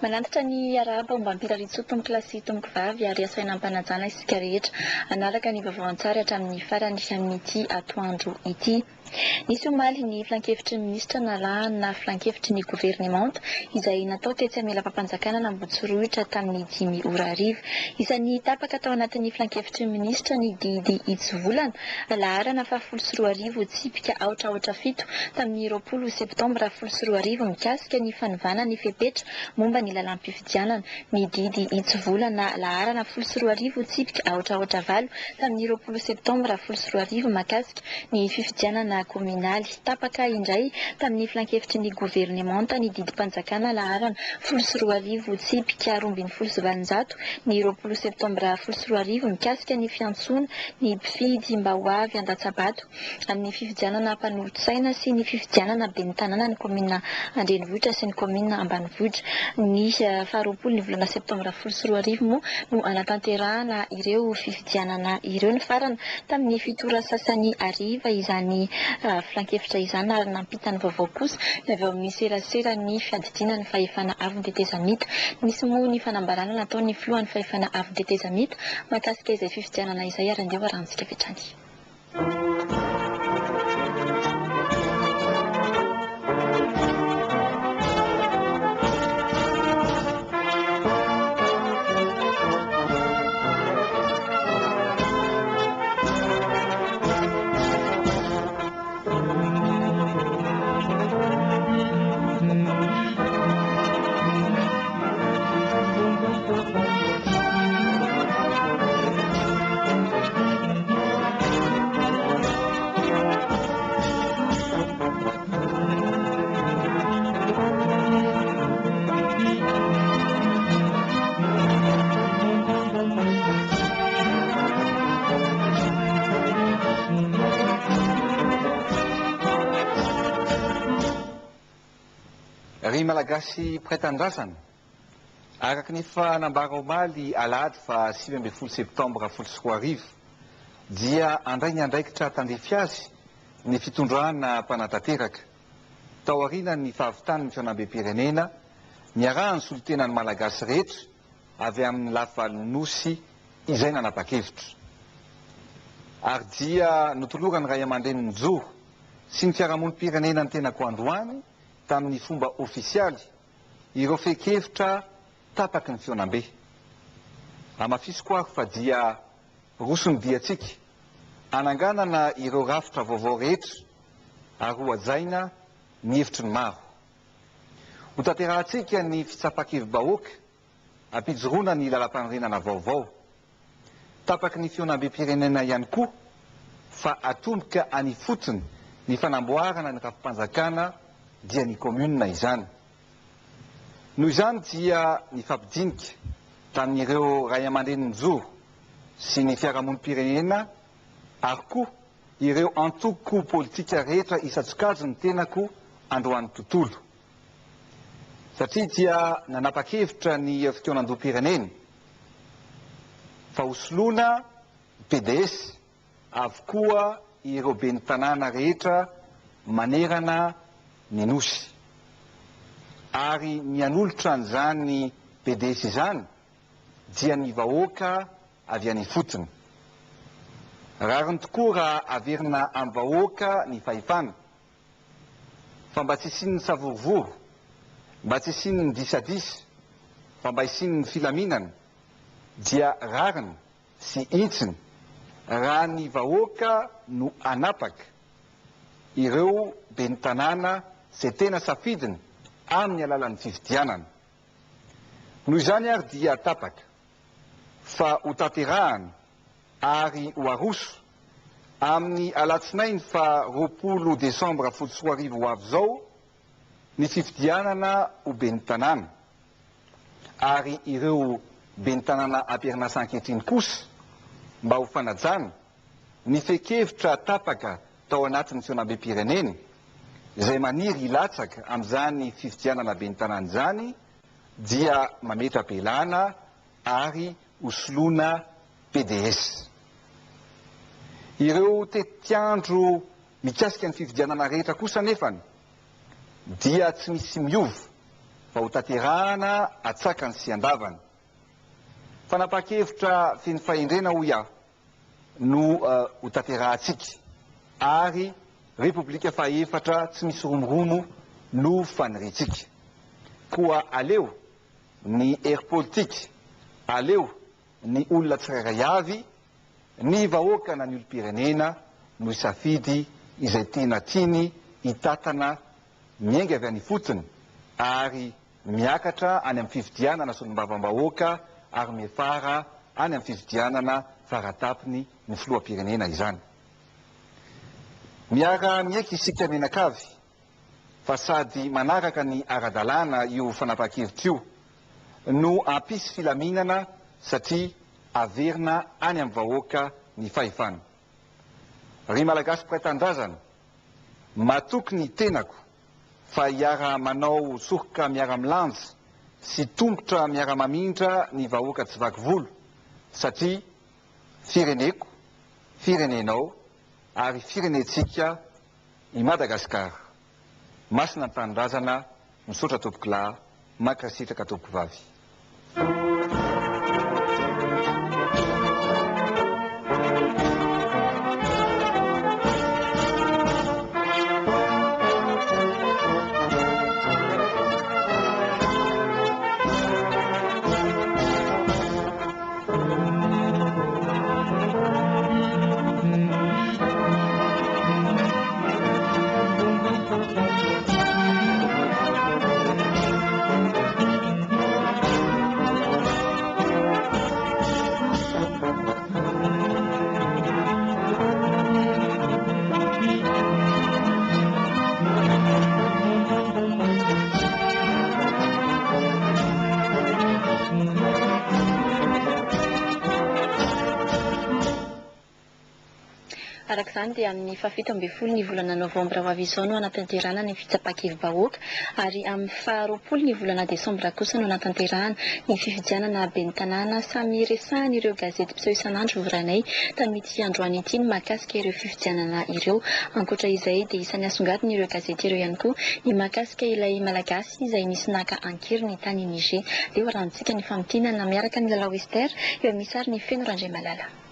Manantitra ny araba mba hampirariso tomboky lasy tomboky vavy ary asaina ampanajana isika rehetra anaraka ny vaovao an-tsary hatramin'ny farany amin'ity atoandro ity. Nisy omaly ny filan-kevitry ny minisitra nalahana filan-kevitry ny governemanta izay natao tetsy Amelampampanjakana n'Ambohitsiroitra tamin'ny 5:00. Isan'ny tapaka tao anatin'ny filan-kevitry ny minisitra ny didy Itsivolana laharana fa 12 tsipika 4-7 tamin'ny 20 septambra 12 mikasika ny fanovana ny fepetra momba ny lalam-pifidianana. Ny didy Itsivolana laharana 12 tsipika 4-9 tamin'ny 20 septambra 12 makasika ny fifidianana kominaly. Tapaka indray tamin'ny filan-kevitry ny governemanta ny didy mpanjakana laharana 12 tsipika 20 ny 20 septambra 12 mikasika ny fiantsoana ny mpifidy mba ho avy Andatsabato amin'ny fifidianana mpanolotsaina sy ny fifidianana ben'ny tanàna ny komina Andrenivohitra sy ny komina Ambanivohitra. Ny 20 ny volana septambra 12 moa no anatanterahana ireo fifidianana ireo. Ny farana tamin'ny fitora sasany ariva izany filan-kevitra izany ary nampitany vaovao kosa ny avy amin'ny serasera ny fiadidina ny fahefana avin-tetezamita. Nisy moa ny fanambarana natao ny filohan'ny fahefana avin-tetezamita makasika izay fifidianana izay ary andeha arahantsika fetrany. Ry malagasy mpiray-tanindrazana, araka ny fanambara omaly alahady fa 7 septambra 12 dia andray ny andraikitra tandefy azy ny fitondrana mpanatanteraka tao aoriana ny fahavitany ny fianam-be-pirenena niarahany solotenany malagasy rehetra avy amin'ny lavalnosy izay nanapa-kevitra ary dia notolorany ray aman-dreniny Njoro sy ny fiarahamonim-pirenena ny tenako androany tamin'ny fomba ofisialy ireo fe-kevitra tapaky ny fionam-be. Amafisiko ary fa dia rosony diatsika ananganana ireo rafitra vaovao rehetra ary ho ajaina ny hevitry ny maro. Ho tanterahantsika ny fitsapakevim-bahoaka ampijoroana ny lalam-panorenana vaovao. Tapaky ny fionam-be-pirenena ihany koa fa atomboka any fotony ny fanamboarana ny rafim-panjakana dia ny komuna izany. Noho izany dia ny fampidinika tamin'ireo ray aman-dreniny Njoro sy ny fiarahamonim-pirenena ary koa ireo antoko politika rehetra isan-tsokajy ny tenako androany tontolo. Satria dia nanapa-kevitra ny fitoenan-doha-pirenena fa hosoloana PDS avokoa ireo ben'ny tanàna rehetra manerana ny nosy ary mianolotra an'izany PDS izany dia ny vahoaka avy any fotony. Rariny tokoa raha averina amin'ny vahoaka ny fahefana fa mba tsy isiany savorovoro, mba tsy isiany ny disadisa, fa mba isiany ny filaminana dia rariny sy intsiny raha ny vahoaka no anapaka ireo ben'ny tanàna izay tena safidiny amin'ny alalan'ny fifidianana. Noho izany ary dia tapaka fa ho tanterahany ary ho aroso amin'ny alatsinainy fa 20 desambra 12 ho avy zao ny fifidianana ho ben'ny tanàna ary ireo ben'ny tanàna ampiarina ankehitriny kosa mba ho fanajana ny fe-kevitra tapaka tao anatin'ny fionam-be-pirenena izay maniry ilatsaka amin'izany fifidianana ben'ny tanàna izany dia mametra am-pialana ary hosoloana PDS. Ireo tetiandro mikasika ny fifidianana rehetra kosa nefany dia tsy misy miova fa ho tanterahana atsakany sy andavany. Fanapa-kevitra feny fahendrena ho iaho no ho tanterahantsika ary repoblika fahaefatra tsy misy romoromo no faniritsika. Koa aleo ny hery politika, aleo ny olona tsirairay avy, ny vahoaka na ny olom-pirenena no isafidy izay tena tiany hitatana miainga avy any fotony ary miakatra any amin'ny fifidianana solombavam-bahoaka ary miafara any amin'ny fifidianana faratapiny ny filoham-pirenena izany. Miara miaiky isika menakavy fa sady manaraka ny ara-dalàna io fanapa-kevitra io no ampisy filaminana satria averina any amin'ny vahoaka ny fahefana. Ry malagasy mpiray tanindrazana, matoky ny tenako fa hiara manao soroka miara-milanja sy tongotra miara-mamindra ny vahoaka tsy vaky volo satria fireneko, firenenao ary firenetsika i Madagasikara. Masina ny tanindrazana, misaotra tompoko lahy, mankasitraka tompoko vavy. Arak'izany dia amin'ny fafito ambin'ny folo ny volana novambra ho avy izao no anatanterahana ny fitsapakevim-bahoaka ary amin'ny faharoapolo ny volana desambra kosa no anatanterahana ny fifidianana ben'ny tanàna samy resahany ireo gazety mpiseho isan'andro voranay tamity androany ity ny mahakasika ireo fifidianana ireo. Ankoatra izay dia isan'ny asongadiny ireo gazety ireo ihany koa ny mahakasika ilay malagasy izay nisy naka ankiry ny tany Niger. Leo rahantsika ny famotinana miaraka ny lalao Ester eo misy ary ny feno Randriamalala.